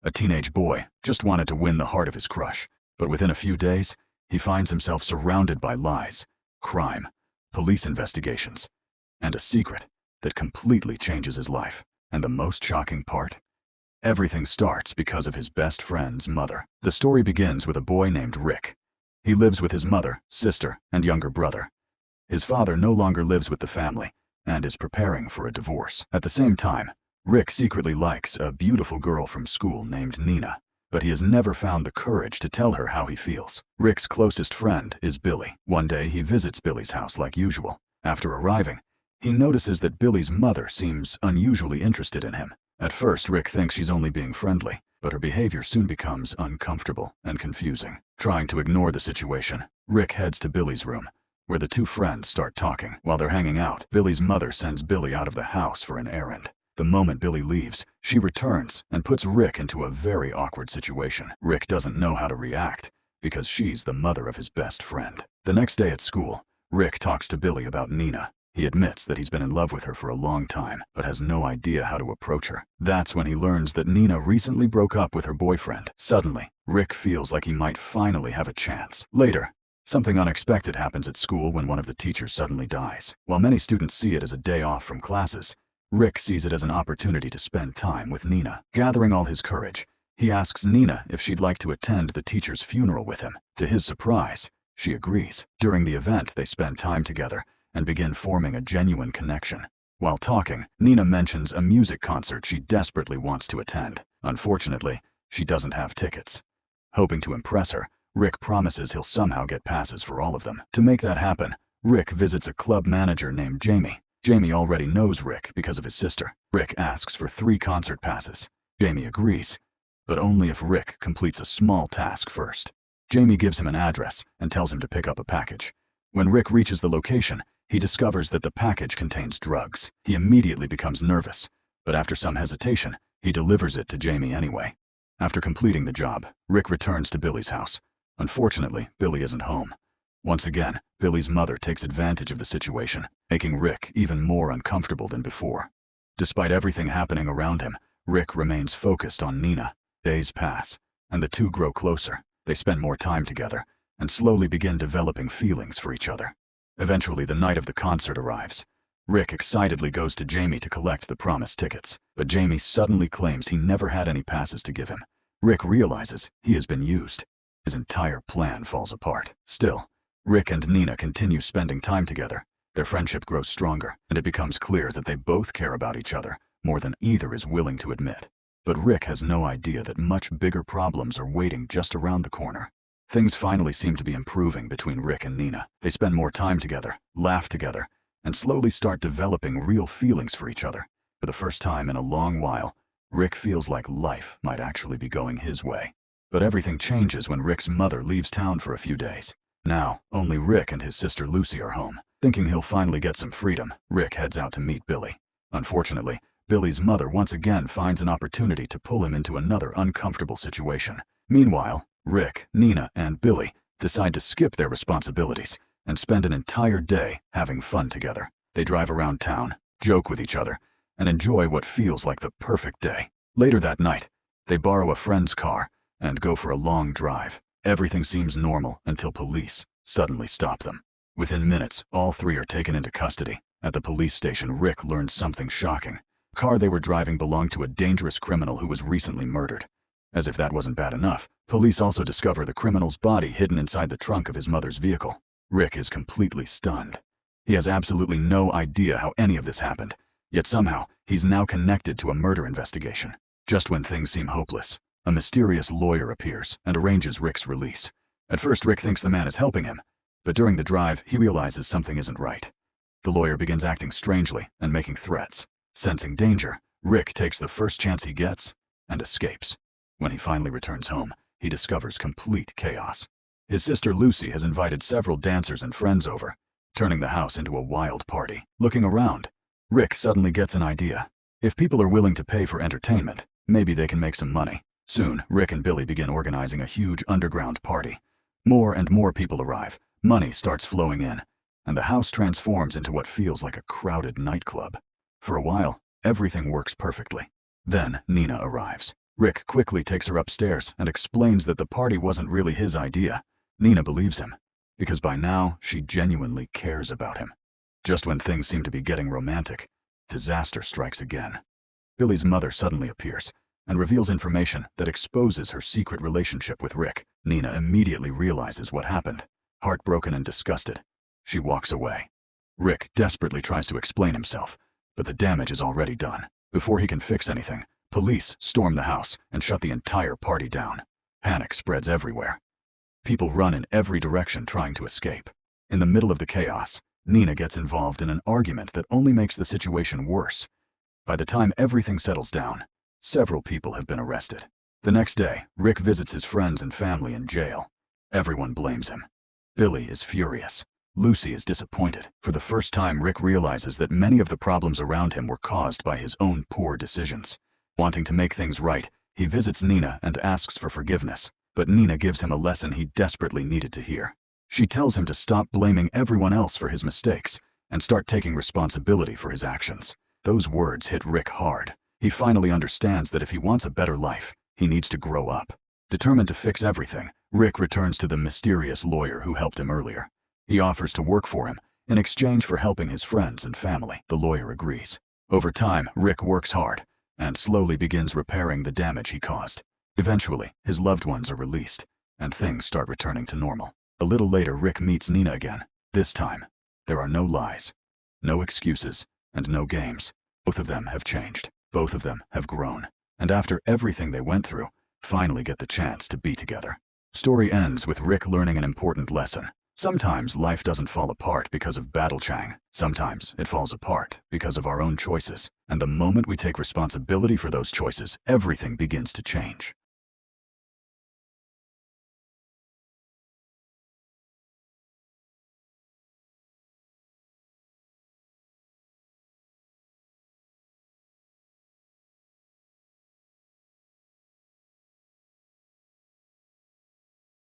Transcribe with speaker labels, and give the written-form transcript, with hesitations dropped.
Speaker 1: A teenage boy just wanted to win the heart of his crush, but within a few days, he finds himself surrounded by lies, crime, police investigations, and a secret that completely changes his life. And the most shocking part? Everything starts because of his best friend's mother. The story begins with a boy named Rick. He lives with his mother, sister, and younger brother. His father no longer lives with the family and is preparing for a divorce. At the same time, Rick secretly likes a beautiful girl from school named Nina, but he has never found the courage to tell her how he feels. Rick's closest friend is Billy. One day he visits Billy's house like usual. After arriving, he notices that Billy's mother seems unusually interested in him. At first, Rick thinks she's only being friendly, but her behavior soon becomes uncomfortable and confusing. Trying to ignore the situation, Rick heads to Billy's room, where the two friends start talking. While they're hanging out, Billy's mother sends Billy out of the house for an errand. The moment Billy leaves, she returns and puts Rick into a very awkward situation. Rick doesn't know how to react because she's the mother of his best friend. The next day at school, Rick talks to Billy about Nina. He admits that he's been in love with her for a long time, but has no idea how to approach her. That's when he learns that Nina recently broke up with her boyfriend. Suddenly, Rick feels like he might finally have a chance. Later, something unexpected happens at school when one of the teachers suddenly dies. While many students see it as a day off from classes, Rick sees it as an opportunity to spend time with Nina. Gathering all his courage, he asks Nina if she'd like to attend the teacher's funeral with him. To his surprise, she agrees. During the event, they spend time together and begin forming a genuine connection. While talking, Nina mentions a music concert she desperately wants to attend. Unfortunately, she doesn't have tickets. Hoping to impress her, Rick promises he'll somehow get passes for all of them. To make that happen, Rick visits a club manager named Jamie. Jamie already knows Rick because of his sister. Rick asks for 3 concert passes. Jamie agrees, but only if Rick completes a small task first. Jamie gives him an address and tells him to pick up a package. When Rick reaches the location, he discovers that the package contains drugs. He immediately becomes nervous, but after some hesitation, he delivers it to Jamie anyway. After completing the job, Rick returns to Billy's house. Unfortunately, Billy isn't home. Once again, Billy's mother takes advantage of the situation, making Rick even more uncomfortable than before. Despite everything happening around him, Rick remains focused on Nina. Days pass, and the two grow closer. They spend more time together, and slowly begin developing feelings for each other. Eventually, the night of the concert arrives. Rick excitedly goes to Jamie to collect the promised tickets, but Jamie suddenly claims he never had any passes to give him. Rick realizes he has been used. His entire plan falls apart. Still, Rick and Nina continue spending time together. Their friendship grows stronger, and it becomes clear that they both care about each other more than either is willing to admit. But Rick has no idea that much bigger problems are waiting just around the corner. Things finally seem to be improving between Rick and Nina. They spend more time together, laugh together, and slowly start developing real feelings for each other. For the first time in a long while, Rick feels like life might actually be going his way. But everything changes when Rick's mother leaves town for a few days. Now, only Rick and his sister Lucy are home. Thinking he'll finally get some freedom, Rick heads out to meet Billy. Unfortunately, Billy's mother once again finds an opportunity to pull him into another uncomfortable situation. Meanwhile, Rick, Nina, and Billy decide to skip their responsibilities and spend an entire day having fun together. They drive around town, joke with each other, and enjoy what feels like the perfect day. Later that night, they borrow a friend's car and go for a long drive. Everything seems normal until police suddenly stop them. Within minutes, all 3 are taken into custody. At the police station, Rick learns something shocking. The car they were driving belonged to a dangerous criminal who was recently murdered. As if that wasn't bad enough, police also discover the criminal's body hidden inside the trunk of his mother's vehicle. Rick is completely stunned. He has absolutely no idea how any of this happened, yet somehow he's now connected to a murder investigation. Just when things seem hopeless, a mysterious lawyer appears and arranges Rick's release. At first, Rick thinks the man is helping him, but during the drive, he realizes something isn't right. The lawyer begins acting strangely and making threats. Sensing danger, Rick takes the first chance he gets and escapes. When he finally returns home, he discovers complete chaos. His sister Lucy has invited several dancers and friends over, turning the house into a wild party. Looking around, Rick suddenly gets an idea. If people are willing to pay for entertainment, maybe they can make some money. Soon, Rick and Billy begin organizing a huge underground party. More and more people arrive, money starts flowing in, and the house transforms into what feels like a crowded nightclub. For a while, everything works perfectly. Then Nina arrives. Rick quickly takes her upstairs and explains that the party wasn't really his idea. Nina believes him, because by now she genuinely cares about him. Just when things seem to be getting romantic, disaster strikes again. Billy's mother suddenly appears and reveals information that exposes her secret relationship with Rick. Nina immediately realizes what happened. Heartbroken and disgusted, she walks away. Rick desperately tries to explain himself, but the damage is already done. Before he can fix anything, police storm the house and shut the entire party down. Panic spreads everywhere. People run in every direction trying to escape. In the middle of the chaos, Nina gets involved in an argument that only makes the situation worse. By the time everything settles down, several people have been arrested. The next day, Rick visits his friends and family in jail. Everyone blames him. Billy is furious. Lucy is disappointed. For the first time, Rick realizes that many of the problems around him were caused by his own poor decisions. Wanting to make things right, he visits Nina and asks for forgiveness, but Nina gives him a lesson he desperately needed to hear. She tells him to stop blaming everyone else for his mistakes and start taking responsibility for his actions. Those words hit Rick hard. He finally understands that if he wants a better life, he needs to grow up. Determined to fix everything, Rick returns to the mysterious lawyer who helped him earlier. He offers to work for him in exchange for helping his friends and family. The lawyer agrees. Over time, Rick works hard and slowly begins repairing the damage he caused. Eventually, his loved ones are released, and things start returning to normal. A little later, Rick meets Nina again. This time, there are no lies, no excuses, and no games. Both of them have changed. Both of them have grown. And after everything they went through, finally get the chance to be together. Story ends with Rick learning an important lesson. Sometimes life doesn't fall apart because of battle Chang. Sometimes it falls apart because of our own choices. And the moment we take responsibility for those choices, everything begins to change.